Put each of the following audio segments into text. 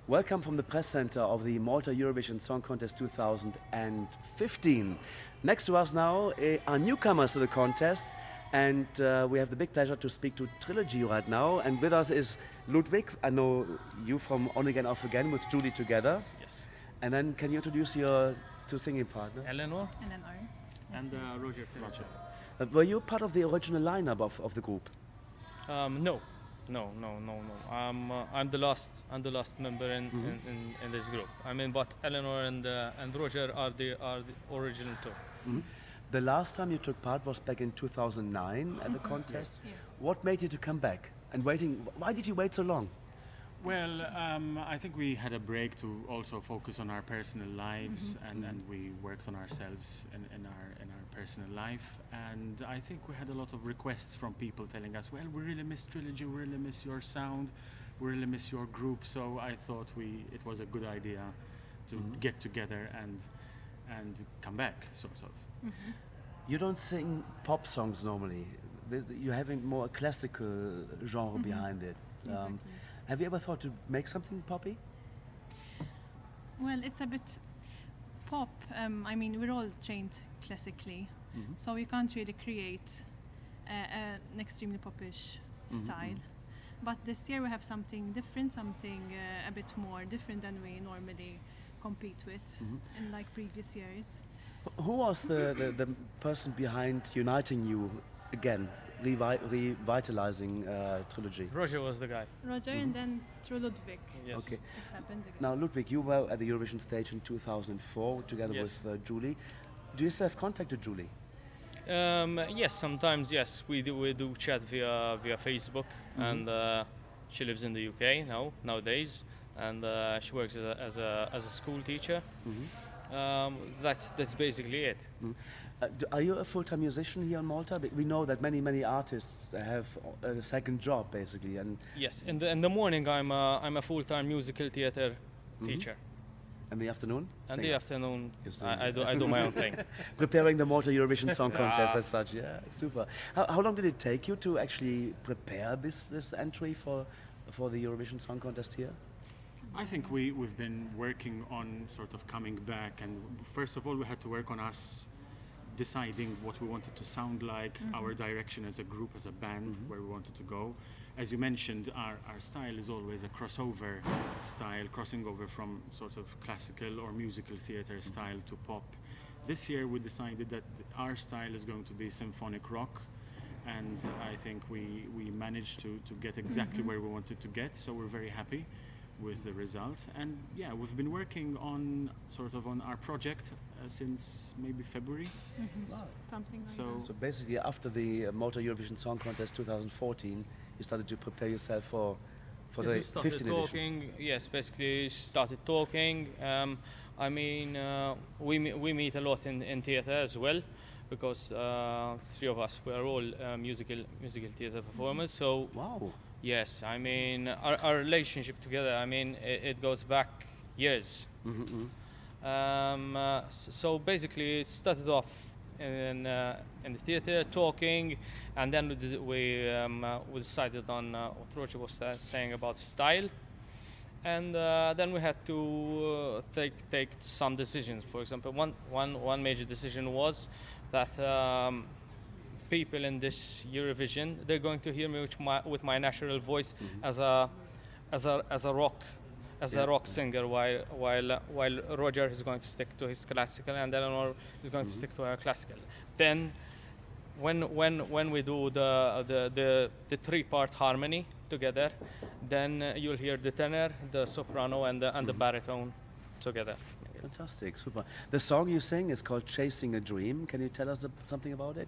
Welcome from the press center of the Malta Eurovision Song Contest 2015. Next to us now are newcomers to the contest, and we have the big pleasure to speak to Trilogy right now. And with us is Ludwig. I know you from On Again, Off Again with Julie together. Yes. And then can you introduce your two singing partners? Eleanor And Roger. Were you part of the original lineup of the group? No. I'm the last member in this group. I mean, but Eleanor and Roger are the original two. Mm-hmm. The last time you took part was back in 2009 at the contest. Yes. What made you to come back? And why did you wait so long? Well, I think we had a break to also focus on our personal lives, and we worked on ourselves in our personal life. And I think we had a lot of requests from people telling us, well, we really miss Trilogy, we really miss your sound, we really miss your group. So I thought it was a good idea to get together and come back, sort of. You don't sing pop songs normally. You're having more a classical genre behind it. Exactly. Have you ever thought to make something poppy? Well, it's a bit pop. I mean, we're all trained classically, so we can't really create an extremely popish style. But this year we have something different, something a bit more different than we normally compete with in like previous years. Who was the person behind uniting you again, revitalizing Trilogy? Roger was the guy. Roger and then through Ludwig. Yes. Okay. It happened again. Now, Ludwig, you were at the Eurovision stage in 2004 together Yes. with Julie. Do you still have contact with Julie? Yes, sometimes yes. We do chat via Facebook, and she lives in the UK nowadays, and she works as a school teacher. That's basically it. Are you a full-time musician here in Malta? We know that many artists have a second job basically, and Yes, in the morning I'm a full-time musical theater teacher. in the afternoon. In the afternoon You're singing. I do my own thing. Preparing the Malta Eurovision Song Contest as such. Yeah, super. How long did it take you to actually prepare this entry for the Eurovision Song Contest here? I think we've been working on sort of coming back, and first of all we had to work on us deciding what we wanted to sound like, our direction as a group, as a band, where we wanted to go. As you mentioned, our style is always a crossover style, crossing over from sort of classical or musical theater style to pop. This year we decided that our style is going to be symphonic rock, and I think we managed to get exactly where we wanted to get, so we're very happy with the result. And yeah, we've been working on our project since maybe February. Something like So that. So basically, after the Malta Eurovision Song Contest 2014, you started to prepare yourself for Yes, the we started 15th edition. talking. Yes, basically started talking. I mean, we meet a lot in theater as well, because three of us were all musical theater performers. So Wow. yes, I mean our relationship together. I mean it goes back years. So basically, it started off in the theater talking, and then we decided on what Roger was saying about style, and then we had to take some decisions. For example, one major decision was that people in this Eurovision, they're going to hear me with my natural voice as a rock singer, while Roger is going to stick to his classical, and Eleanor is going to stick to her classical. Then, when we do the three-part harmony together, then you'll hear the tenor, the soprano, and the baritone together. Fantastic, super. The song you sing is called Chasing a Dream. Can you tell us something about it?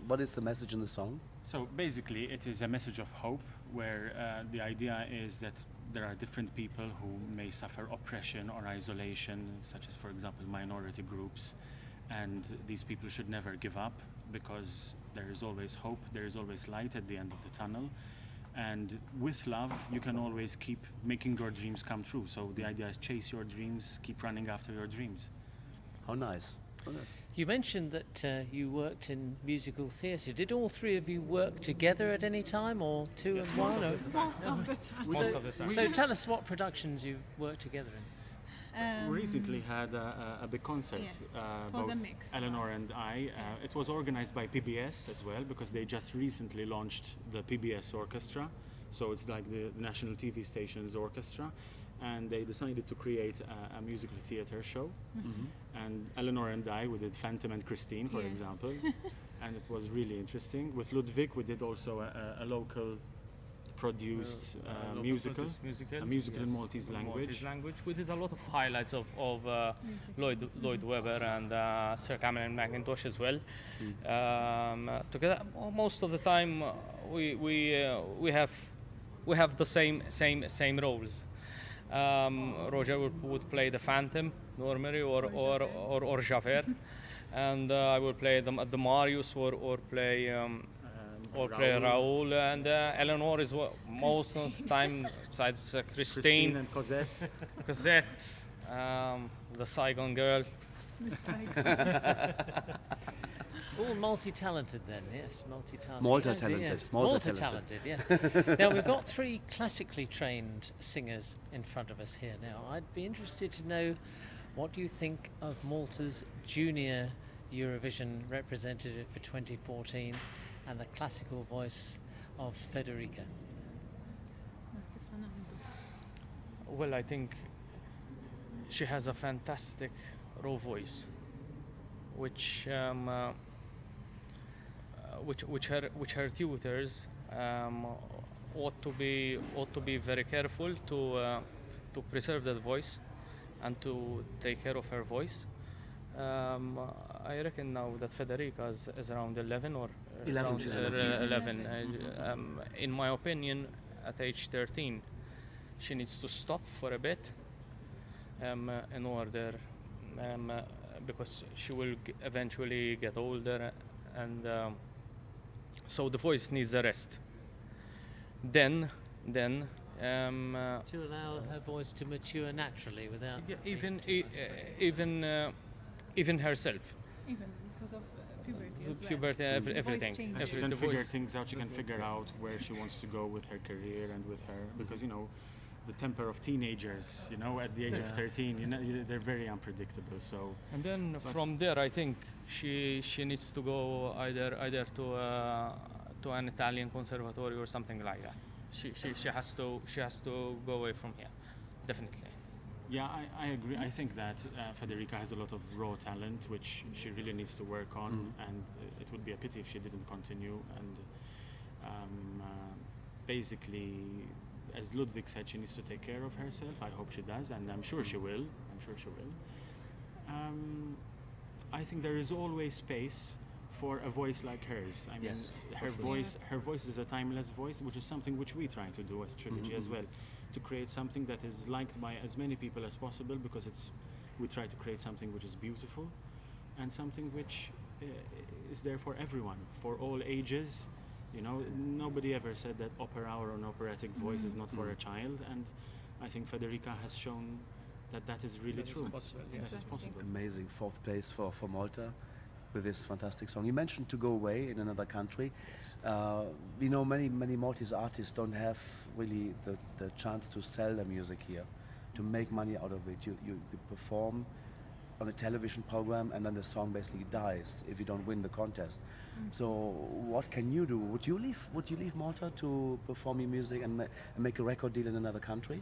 What is the message in the song? So basically it is a message of hope, where the idea is that there are different people who may suffer oppression or isolation, such as, for example, minority groups, and these people should never give up, because there is always hope, there is always light at the end of the tunnel. And with love, you can always keep making your dreams come true. So the idea is chase your dreams, keep running after your dreams. How nice. How nice. You mentioned that you worked in musical theatre. Did all three of you work together at any time, or two and one? Or? Most of the time. Most of the time. So tell us what productions you've worked together in. We recently had a big concert, Yes, it was a both mix. Eleanor and I. It was organized by PBS as well, because they just recently launched the PBS orchestra. So it's like the national TV station's orchestra. And they decided to create a musical theatre show. And Eleanor and I, we did Phantom and Christine, for Yes. example. And it was really interesting. With Ludwig, we did also a local produced Local musical. produced musical. A musical in Yes, Maltese in language. Maltese language. We did a lot of highlights of Lloyd Webber and Sir Cameron McIntosh as well. Together, most of the time we have the same roles. Roger would play the Phantom normally, or Javert, and I will play the Marius or play Raoul, and Eleanor is most of the time, besides Christine Christine, and Cosette. Cosette, the Saigon girl. All multi-talented then, yes, multi-talented. Malta-talented, Yes. Malta-talented. Malta-talented, yes. Now, we've got three classically trained singers in front of us here now. I'd be interested to know, what do you think of Malta's Junior Eurovision representative for 2014 and the classical voice of Federica? Well, I think she has a fantastic raw voice, which her tutors ought to be very careful to preserve that voice and to take care of her voice. I reckon now that Federica is around 11 or 11, around she's 11. 11. In my opinion, at age 13, she needs to stop for a bit in order, because she will eventually get older, and so the voice needs a rest. Then To allow her voice to mature naturally without... even herself. Even because of puberty as well. Puberty, The voice everything. changes. She every- can the figure voice- things out. She can figure out where she wants to go with her career and with her, because the temper of teenagers, at the age of 13, they're very unpredictable. So And then But- from there, I think she needs to go either to an Italian conservatory or something like that. She has to go away from here, definitely. yeah, I agree. I think that Federica has a lot of raw talent, which she really needs to work on, and it would be a pity if she didn't continue. And basically, as Ludwig said, she needs to take care of herself. I hope she does, and I'm sure she will. I think there is always space for a voice like hers. I mean, Yes, her voice is a timeless voice, which is something which we try to do as Trilogy as well, to create something that is liked by as many people as possible, because we try to create something which is beautiful and something which is there for everyone, for all ages. Nobody ever said that opera or an operatic voice is not for a child, and I think Federica has shown that is really true. possible, yes. That is possible. Amazing fourth place for Malta with this fantastic song. You mentioned to go away in another country. We know many Maltese artists don't have really the chance to sell their music here, to make money out of it. You perform on a television program, and then the song basically dies if you don't win the contest. So what can you do? Would you leave Malta to perform your music and make a record deal in another country?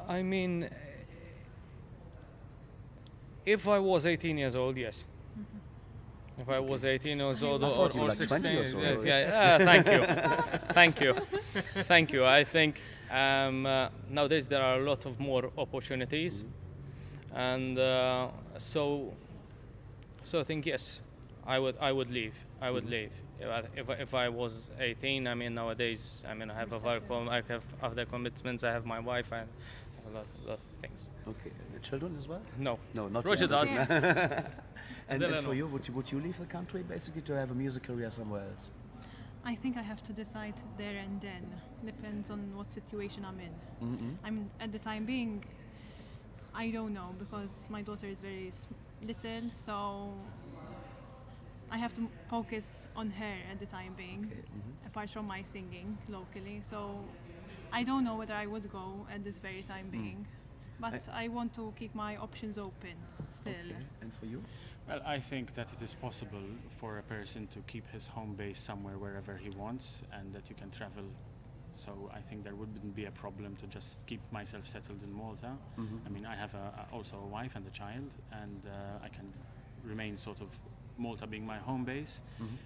I mean, if I was 18 years old, yes. If I was 18 years old I or thought you were like 20 16, or so. yes, yeah, thank you. I think nowadays there are a lot of more opportunities, and so I think yes, I would leave. If I was 18, I mean nowadays, I have I have other commitments. I have my wife and a lot of things. Okay, children as well? No, No, not Roger yet. does. And No. for you, would you leave the country basically to have a music career somewhere else? I think I have to decide there and then. Depends on what situation I'm in. I'm at the time being, I don't know, because my daughter is very little, so I have to focus on her at the time being, apart from my singing locally. So I don't know whether I would go at this very time being, but I want to keep my options open still. Okay. And for you? Well, I think that it is possible for a person to keep his home base somewhere wherever he wants, and that you can travel. So I think there wouldn't be a problem to just keep myself settled in Malta. I mean, I have also a wife and a child, and I can remain sort of Malta being my home base,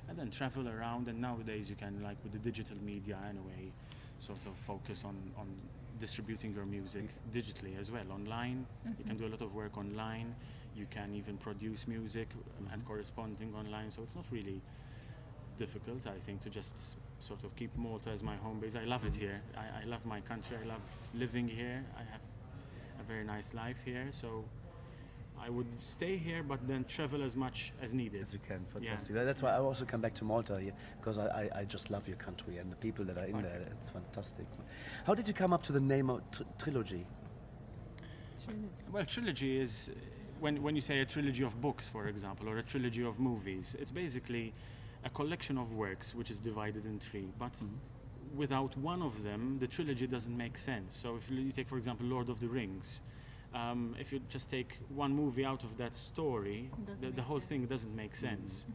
and then travel around. And nowadays you can, like with the digital media anyway, sort of focus on distributing your music digitally as well, online. You can do a lot of work online. You can even produce music and corresponding online. So it's not really difficult, I think, to just sort of keep Malta as my home base. I love it here. I love my country. I love living here. I have a very nice life here. So I would stay here, but then travel as much as needed. As you can, fantastic. That's why I also come back to Malta here, because I just love your country and the people that are in there. It's fantastic. How did you come up to the name of Trilogy? Well, trilogy is, when you say a trilogy of books, for example, or a trilogy of movies, it's basically a collection of works which is divided in three. But without one of them, the trilogy doesn't make sense. So if you take, for example, Lord of the Rings, if you just take one movie out of that story, the whole thing doesn't make sense.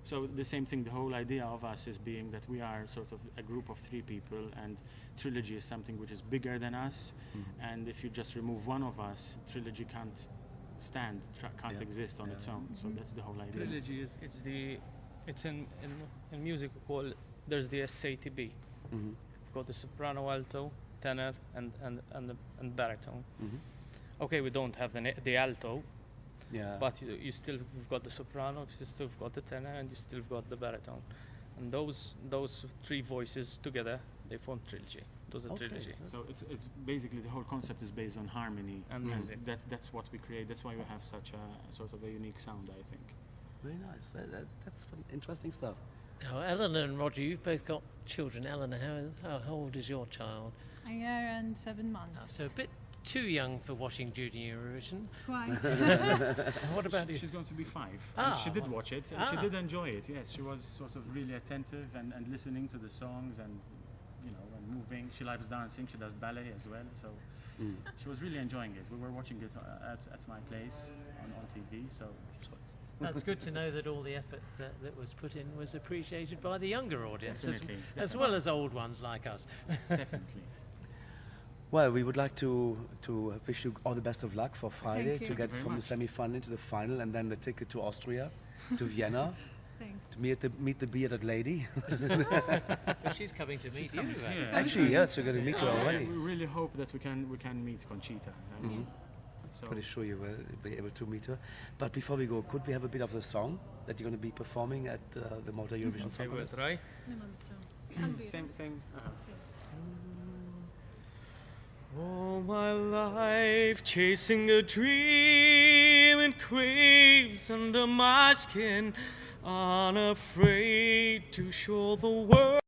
So the same thing, the whole idea of us is being that we are sort of a group of three people, and Trilogy is something which is bigger than us. And if you just remove one of us, Trilogy can't stand, can't exist on its own. So that's the whole idea. Trilogy is it's in music called, there's the SATB. You've got the soprano, alto, tenor, and baritone. Okay, we don't have the alto, but you still have got the soprano, you still have got the tenor, and you still have got the baritone. And those three voices together, they form Trilogy. Those are Trilogy. So it's basically, the whole concept is based on harmony And music. That's what we create. That's why we have such a sort of a unique sound, I think. Very nice. That's interesting stuff. Now, Eleanor and Roger, you've both got children. Eleanor, how old is your child? A year and 7 months. So a bit too young for watching Junior Eurovision. Quite. What about you? She's going to be 5. Ah, And she did watch it, and she Ah. did enjoy it. Yes, she was sort of really attentive and listening to the songs, and and moving. She loves dancing. She does ballet as well. So she was really enjoying it. We were watching it at my place on TV. So That's good to know that all the effort that was put in was appreciated by the younger audience, Definitely, as well as old ones like us. definitely. Well, we would like to wish you all the best of luck for Friday, you. to get Thank you very from the much. semi-final into the final, and then the ticket to Austria, to Vienna, Thanks. to meet the bearded lady. But she's coming to meet you. coming actually. here. Actually, yes, we're going to meet you already. We really hope that we can meet Conchita. I mean, so Pretty sure you will be able to meet her. But before we go, could we have a bit of the song that you're going to be performing at the Malta Eurovision Song Okay, we'll Contest? try. same. All my life chasing a dream, it craves under my skin, unafraid to show the world.